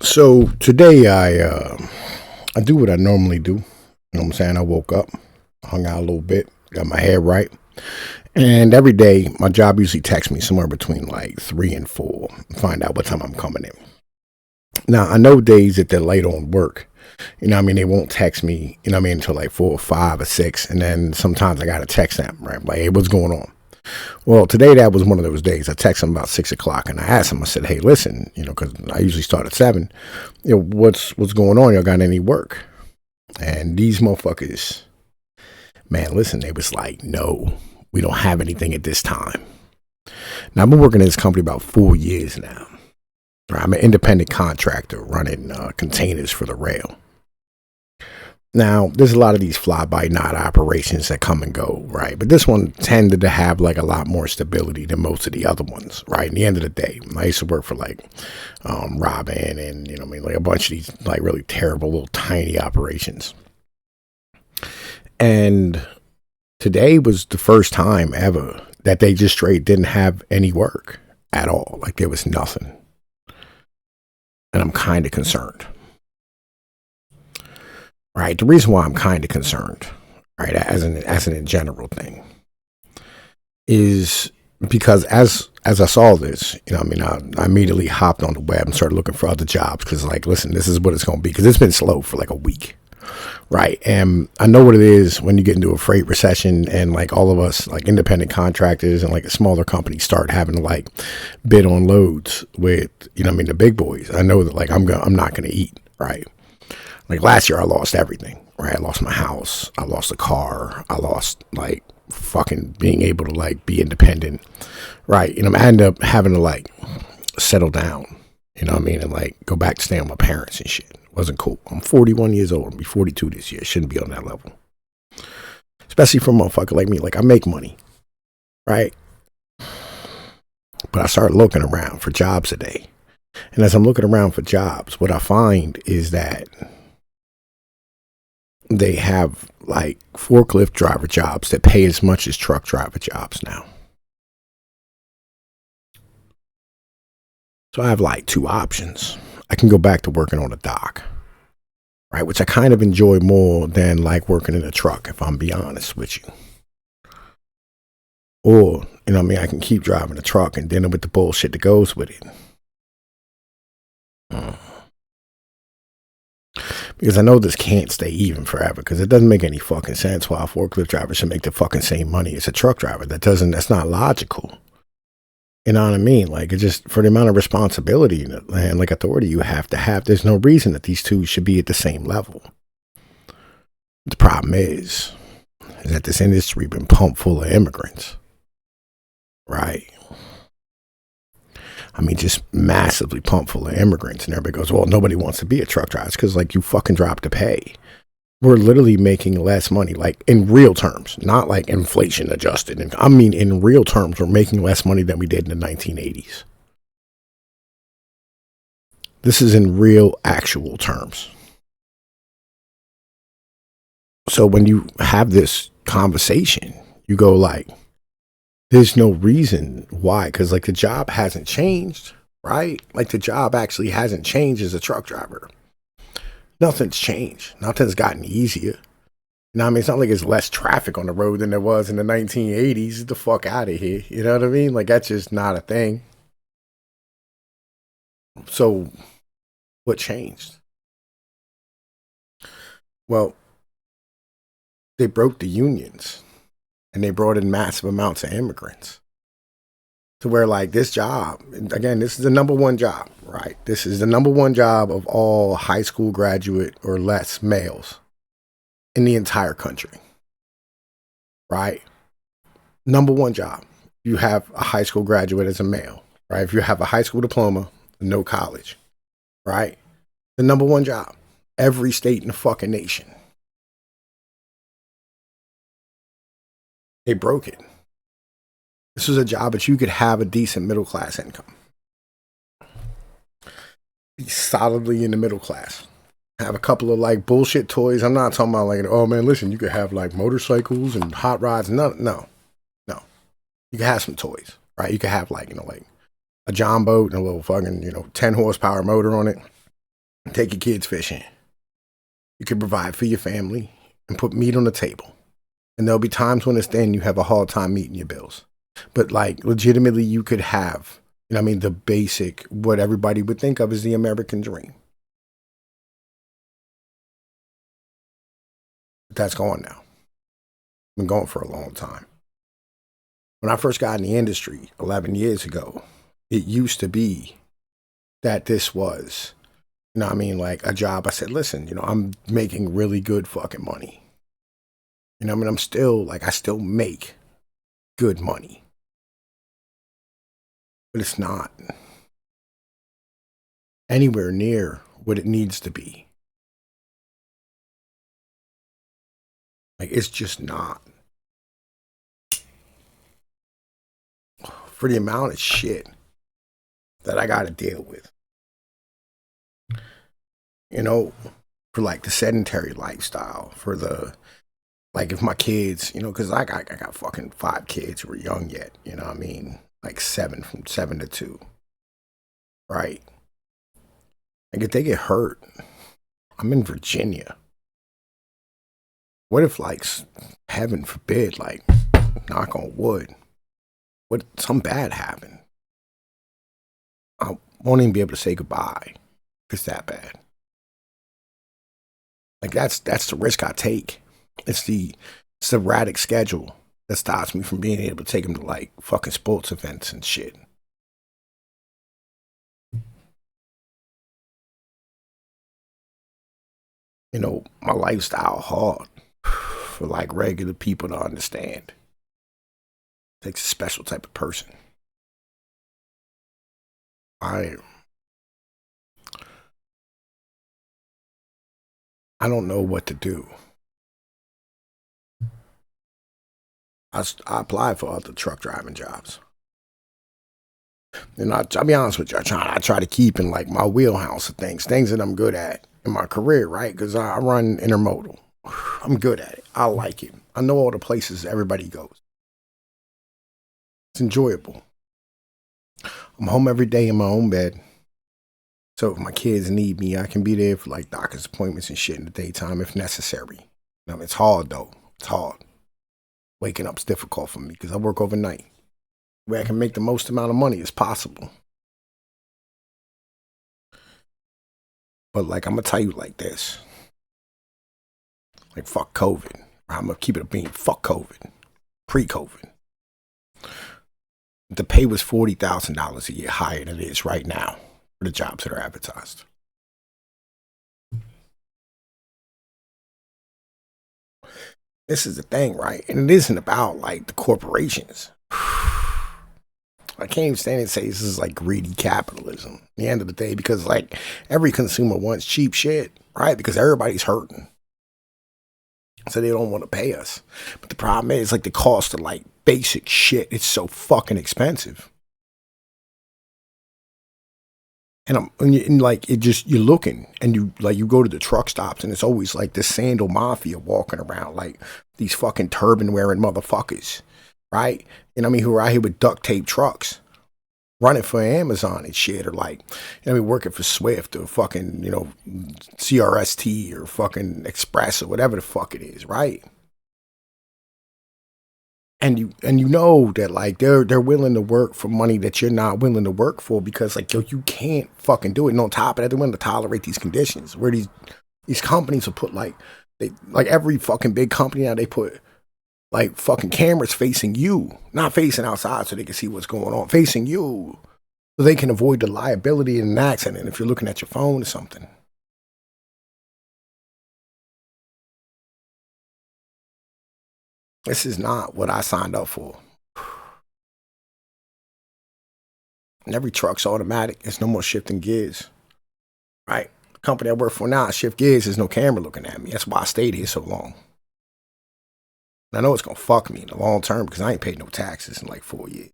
So today I do what I normally do. You know what I'm saying? I woke up, hung out a little bit, got my hair right. And every day my job usually texts me somewhere between like 3 and 4, find out what time I'm coming in. Now I know days that they're late on work. They won't text me, until like 4 or 5 or 6. And then sometimes I gotta text them, right? Like, hey, what's going on? Well, today that was one of those days. I texted him about 6 o'clock, and I asked him. I said, "Hey, listen, because I usually start at 7. What's going on? Y'all got any work?" And these motherfuckers, man, listen, they was like, "No, we don't have anything at this time." Now I've been working at this company about 4 years now. Right? I'm an independent contractor running containers for the rail. Now, there's a lot of these fly by night operations that come and go, right? But this one tended to have like a lot more stability than most of the other ones, right? In the end of the day, I used to work for like Robin and, like a bunch of these like really terrible little tiny operations. And today was the first time ever that they just straight didn't have any work at all. Like there was nothing. And I'm kind of concerned. Right. The reason why I'm kind of concerned, right, as an in general thing, is because as I saw this, I immediately hopped on the web and started looking for other jobs because, like, listen, this is what it's going to be because it's been slow for like a week, right? And I know what it is when you get into a freight recession and like all of us, like independent contractors and like smaller companies, start having to like bid on loads with, the big boys. I know that like I'm not going to eat, right? Like last year, I lost everything, right? I lost my house. I lost a car. I lost like fucking being able to like be independent, right? I ended up having to like settle down, and like go back to staying with my parents and shit. It wasn't cool. I'm 41 years old. I'll be 42 this year. Shouldn't be on that level, especially for a motherfucker like me. Like I make money, right? But I started looking around for jobs today. And as I'm looking around for jobs, what I find is that they have like forklift driver jobs that pay as much as truck driver jobs now. So I have like two options. I can go back to working on a dock, right? Which I kind of enjoy more than like working in a truck, if I'm being honest with you. Or, I can keep driving a truck and dealing with the bullshit that goes with it. Because I know this can't stay even forever because it doesn't make any fucking sense why a forklift driver should make the fucking same money as a truck driver. That's not logical. You know what I mean? Like, it's just for the amount of responsibility and like authority you have to have, there's no reason that these two should be at the same level. The problem is that this industry been pumped full of immigrants, right? I mean, just massively pumped full of immigrants. And everybody goes, well, nobody wants to be a truck driver. It's because, like, you fucking drop the pay. We're literally making less money, like, in real terms, not like inflation adjusted. And I mean, in real terms, we're making less money than we did in the 1980s. This is in real, actual terms. So when you have this conversation, you go, like, there's no reason why, because like the job hasn't changed, right? Like the job actually hasn't changed as a truck driver. Nothing's changed. Nothing's gotten easier. It's not like it's less traffic on the road than there was in the 1980s. Get the fuck out of here. You know what I mean? Like that's just not a thing. So what changed? Well, they broke the unions and they brought in massive amounts of immigrants. To where like this job, again, this is the number one job, right? This is the number one job of all high school graduate or less males in the entire country, right? Number one job. You have a high school graduate as a male, right? If you have a high school diploma, no college, right? The number one job. Every state in the fucking nation. They broke it. This was a job that you could have a decent middle class income. Be solidly in the middle class. Have a couple of like bullshit toys. I'm not talking about like, oh man, listen, you could have like motorcycles and hot rods. No. You could have some toys, right? You could have like, like a John boat and a little fucking, 10 horsepower motor on it. take your kids fishing. You can provide for your family and put meat on the table. And there'll be times when it's then you have a hard time meeting your bills. But like legitimately you could have, the basic, what everybody would think of as the American dream. But that's gone now. Been going for a long time. When I first got in the industry 11 years ago, it used to be that this was, like a job. I said, listen, I'm making really good fucking money. I'm still like, I still make good money. But it's not anywhere near what it needs to be. Like, it's just not. For the amount of shit that I got to deal with. For like the sedentary lifestyle, for the, like if my kids, because I got fucking 5 kids who are young yet, like 7, from 7 to 2, right? Like if they get hurt, I'm in Virginia. What if, like, heaven forbid, like, knock on wood, what some bad happened? I won't even be able to say goodbye. It's that bad. Like that's the risk I take. It's the erratic schedule that stops me from being able to take them to like fucking sports events and shit. My lifestyle hard for like regular people to understand. It takes a special type of person. I don't know what to do. I applied for other truck driving jobs. And I'll be honest with you, I try to keep in like my wheelhouse of things that I'm good at in my career, right? Because I run intermodal. I'm good at it. I like it. I know all the places everybody goes. It's enjoyable. I'm home every day in my own bed. So if my kids need me, I can be there for like doctor's appointments and shit in the daytime if necessary. It's hard though. It's hard. Waking up's difficult for me because I work overnight. Where I can make the most amount of money as possible. But like I'm gonna tell you like this. Like fuck COVID. I'm gonna keep it a beam. Fuck COVID. Pre-COVID. The pay was $40,000 a year higher than it is right now for the jobs that are advertised. This is the thing, right? And it isn't about like the corporations. I can't even stand and say this is like greedy capitalism at the end of the day because like every consumer wants cheap shit, right? Because everybody's hurting. So they don't want to pay us. But the problem is like the cost of like basic shit, it's so fucking expensive. And like it just you're looking and you go to the truck stops and it's always like the sandal mafia walking around like these fucking turban wearing motherfuckers, right? Who are out here with duct tape trucks running for Amazon and shit, or like working for Swift or fucking CRST or fucking Express or whatever the fuck it is, right? And you know that like they're willing to work for money that you're not willing to work for because like you can't fucking do it. And on top of that, they're willing to tolerate these conditions where these companies will put like every fucking big company now they put like fucking cameras facing you, not facing outside so they can see what's going on, facing you so they can avoid the liability in an accident if you're looking at your phone or something. This is not what I signed up for. And every truck's automatic. There's no more shifting gears. Right? The company I work for now, I shift gears, there's no camera looking at me. That's why I stayed here so long. And I know it's gonna fuck me in the long term because I ain't paid no taxes in like 4 years.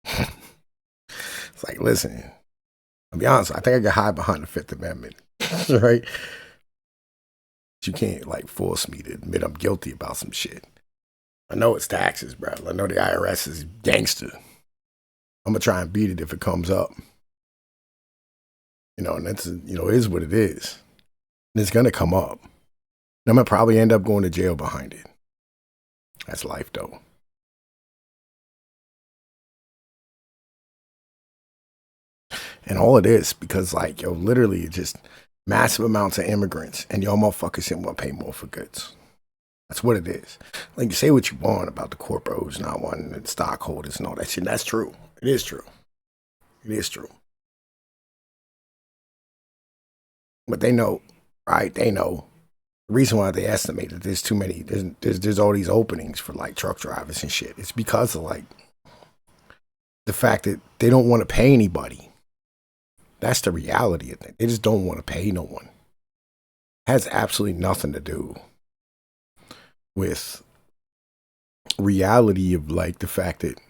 It's like, listen, I'll be honest, I think I got hide behind the Fifth Amendment. Right? You can't like force me to admit I'm guilty about some shit. I know it's taxes, bro. I know the IRS is gangster. I'm gonna try and beat it if it comes up. And that's, it is what it is. And it's going to come up. And I'm going to probably end up going to jail behind it. That's life, though. And all it is, because, like, literally just massive amounts of immigrants, and y'all motherfuckers didn't want to pay more for goods. That's what it is. Like, you say what you want about the corporos not wanting the stockholders and all that shit. That's true. It is true. It is true. But they know, right? They know. The reason why they estimate that there's too many, there's all these openings for, like, truck drivers and shit. It's because of, like, the fact that they don't want to pay anybody. That's the reality of it. They just don't want to pay no one. It has absolutely nothing to do with reality of, like, the fact that,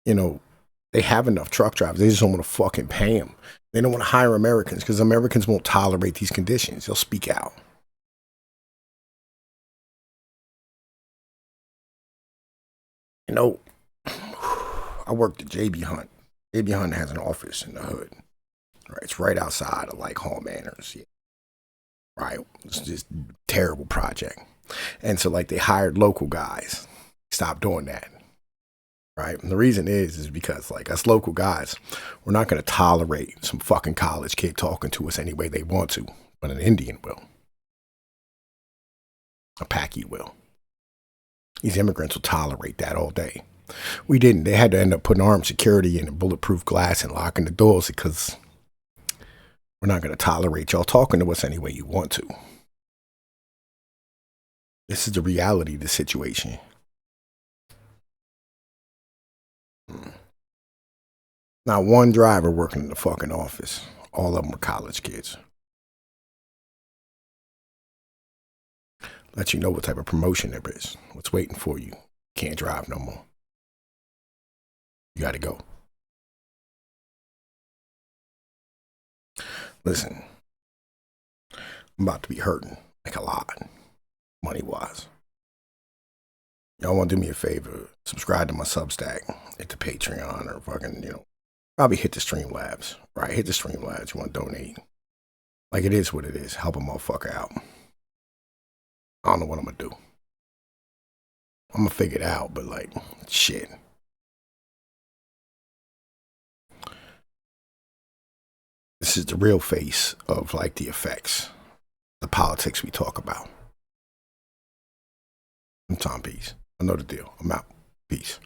they have enough truck drivers. They just don't want to fucking pay them. They don't want to hire Americans because Americans won't tolerate these conditions. They'll speak out. I worked at JB Hunt. JB Hunt has an office in the hood. Right, it's right outside of, like, Hall Manors. Yeah. Right, it's just a terrible project. And so, like, they hired local guys. Stop doing that. Right, and the reason is because, like, us local guys, we're not going to tolerate some fucking college kid talking to us any way they want to, but an Indian will. A Paki will. These immigrants will tolerate that all day. We didn't. They had to end up putting armed security in and bulletproof glass and locking the doors because we're not going to tolerate y'all talking to us any way you want to. This is the reality of the situation. Not one driver working in the fucking office. All of them were college kids. Let you know what type of promotion there is. What's waiting for you. Can't drive no more. You got to go. Listen, I'm about to be hurting, like, a lot, money-wise. Y'all want to do me a favor, subscribe to my Substack, hit the Patreon, or fucking, probably hit the Streamlabs, right? Hit the Streamlabs. You want to donate. Like, it is what it is. Help a motherfucker out. I don't know what I'm going to do. I'm going to figure it out, but, like, shit. This is the real face of, like, the effects, the politics we talk about. I'm Tom Peace. I know the deal. I'm out. Peace.